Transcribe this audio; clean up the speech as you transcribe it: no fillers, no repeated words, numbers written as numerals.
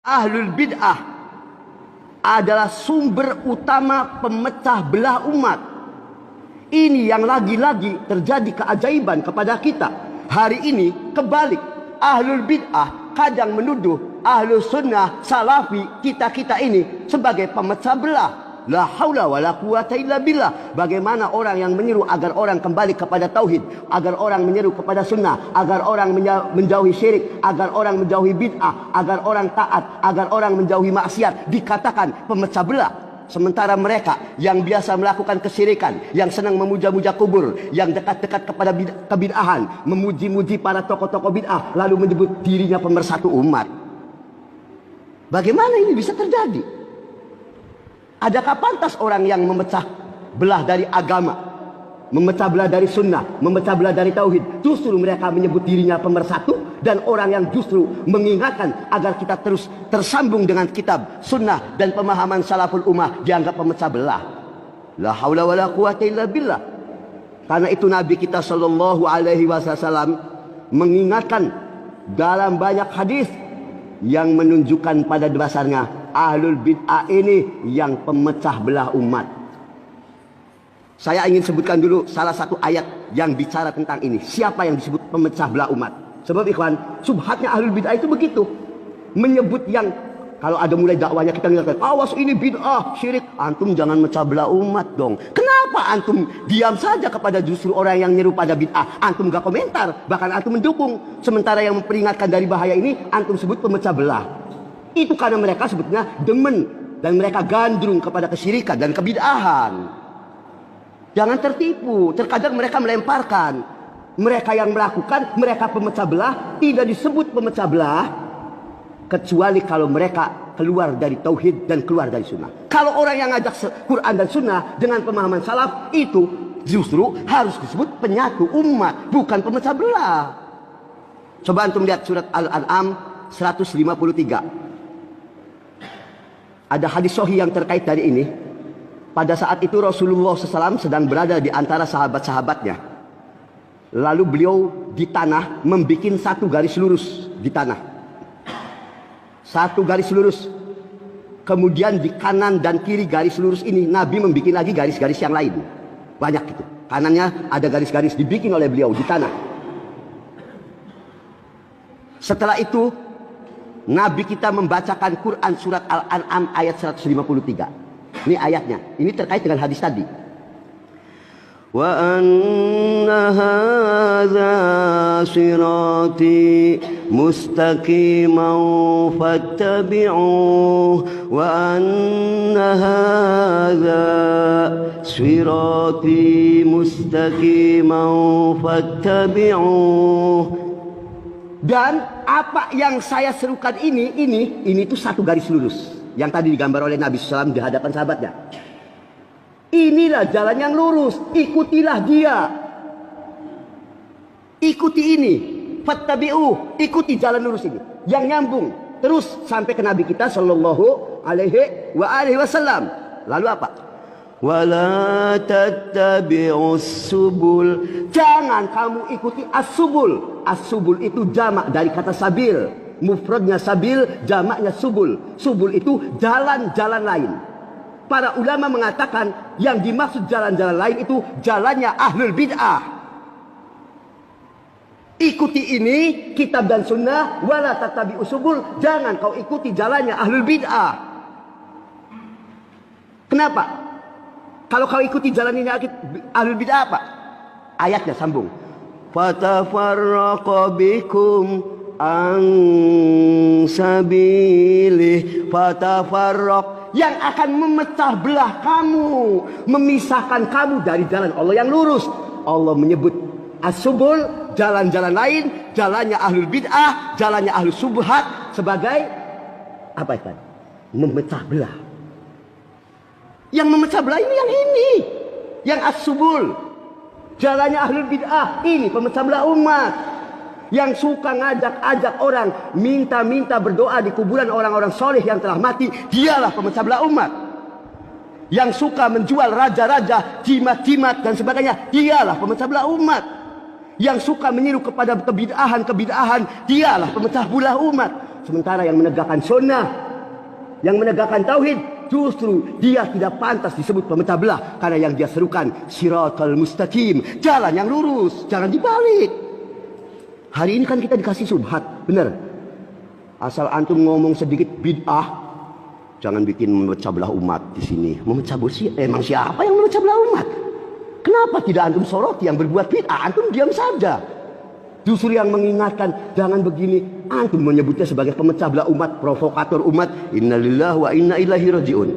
Ahlul bid'ah adalah sumber utama pemecah belah umat. Ini yang lagi-lagi terjadi keajaiban kepada kita. Hari ini kebalik. Ahlul bid'ah kadang menuduh ahlus sunnah salafi kita-kita ini sebagai pemecah belah. La haula wa la quwata illa billah. Bagaimana orang yang menyeru agar orang kembali kepada tauhid, agar orang menyeru kepada sunnah, agar orang menjauhi syirik, agar orang menjauhi bid'ah, agar orang taat, agar orang menjauhi maksiat, dikatakan pemecah belah. Sementara mereka yang biasa melakukan kesyirikan, yang senang memuja-muja kubur, yang dekat-dekat kepada kebid'ahan, memuji-muji para tokoh-tokoh bid'ah, lalu menyebut dirinya pemersatu umat. Bagaimana ini bisa terjadi? Adakah pantas orang yang memecah belah dari agama, memecah belah dari sunnah, memecah belah dari tauhid, justru mereka menyebut dirinya pemersatu, dan orang yang justru mengingatkan agar kita terus tersambung dengan kitab, sunnah, dan pemahaman salaful ummah dianggap pemecah belah? La haula wa la quwata illa billah. Karena itu Nabi kita sallallahu alaihi wasallam mengingatkan dalam banyak hadis yang menunjukkan pada dasarnya ahlul bid'ah ini yang pemecah belah umat. Saya ingin sebutkan dulu salah satu ayat yang bicara tentang ini. Siapa yang disebut pemecah belah umat? Sebab ikhwan, subhatnya ahlul bid'ah itu begitu. Menyebut yang, kalau ada mulai dakwanya kita mengatakan, awas ini bid'ah, syirik. Antum jangan mecah belah umat dong. Kenapa antum diam saja kepada justru orang yang nyeru pada bid'ah? Antum gak komentar, bahkan antum mendukung. Sementara yang memperingatkan dari bahaya ini, antum sebut pemecah belah. Itu karena mereka sebetulnya demen dan mereka gandrung kepada kesyirikan dan kebid'ahan. Jangan tertipu. Terkadang mereka melemparkan. Mereka yang melakukan, mereka pemecah belah, tidak disebut pemecah belah kecuali kalau mereka keluar dari tauhid dan keluar dari sunnah. Kalau orang yang ngajak Quran dan sunnah dengan pemahaman salaf, itu justru harus disebut penyatu umat, bukan pemecah belah. Coba antum lihat surat Al-An'am 153. Ada hadis sahih yang terkait dari ini. Pada saat itu Rasulullah SAW sedang berada di antara sahabat-sahabatnya. Lalu beliau di tanah membuat satu garis lurus di tanah. Satu garis lurus. Kemudian di kanan dan kiri garis lurus ini Nabi membuat lagi garis-garis yang lain. Banyak itu. Kanannya ada garis-garis dibikin oleh beliau di tanah. Setelah itu Nabi kita membacakan Quran surat Al-An'am ayat 153. Ini ayatnya. Ini terkait dengan hadis tadi. Wa anna hadza sirati mustaqiman fattabi'uhu wa anna hadza sirati mustaqiman fattabi'uhu. Dan apa yang saya serukan ini tuh satu garis lurus yang tadi digambar oleh Nabi SAW di hadapan sahabatnya. Inilah jalan yang lurus, ikutilah dia. Ikuti ini, fattabi'u, ikuti jalan lurus ini yang nyambung terus sampai ke Nabi kita sallallahu alaihi wasallam. Lalu apa? Wala tattabi'us subul. Jangan kamu ikuti as-subul. As-subul itu jamak dari kata sabil. Mufradnya sabil, jamaknya subul. Subul itu jalan-jalan lain. Para ulama mengatakan yang dimaksud jalan-jalan lain itu jalannya ahlul bid'ah. Ikuti ini, kitab dan sunnah. Wala tattabi'us subul. Jangan kau ikuti jalannya ahlul bid'ah. Kenapa? Kalau kau ikuti jalan ini ahlul bid'ah apa? Ayatnya sambung. Fatafarraqa bikum an sabilih. Fatafarraq, yang akan memecah belah kamu, memisahkan kamu dari jalan Allah yang lurus. Allah menyebut as-subul, jalan-jalan lain, jalannya ahlul bid'ah, jalannya ahlus subhat sebagai apa itu? Memecah belah. Yang memecah belah ini yang ini. Yang as-subul, jalannya ahlul bid'ah, ini pemecah belah umat. Yang suka ngajak-ajak orang minta-minta berdoa di kuburan orang-orang soleh yang telah mati, dialah pemecah belah umat. Yang suka menjual raja-raja, jimat-jimat dan sebagainya, dialah pemecah belah umat. Yang suka menyeru kepada kebid'ahan-kebid'ahan, dialah pemecah belah umat. Sementara yang menegakkan sunnah, yang menegakkan tauhid, justru dia tidak pantas disebut pemecah belah. Karena yang dia serukan siratal mustaqim, jalan yang lurus, jangan dibalik. Hari ini kan kita dikasih subhat, benar. Asal antum ngomong sedikit bid'ah, jangan bikin memecah belah umat di sini. Memecah belah, emang siapa yang memecah belah umat? Kenapa tidak antum soroti yang berbuat bid'ah? Antum diam saja. Justru yang mengingatkan, jangan begini. Antum menyebutnya sebagai pemecah belah umat, provokator umat. Innalillahi wa inna ilaihi rajiun.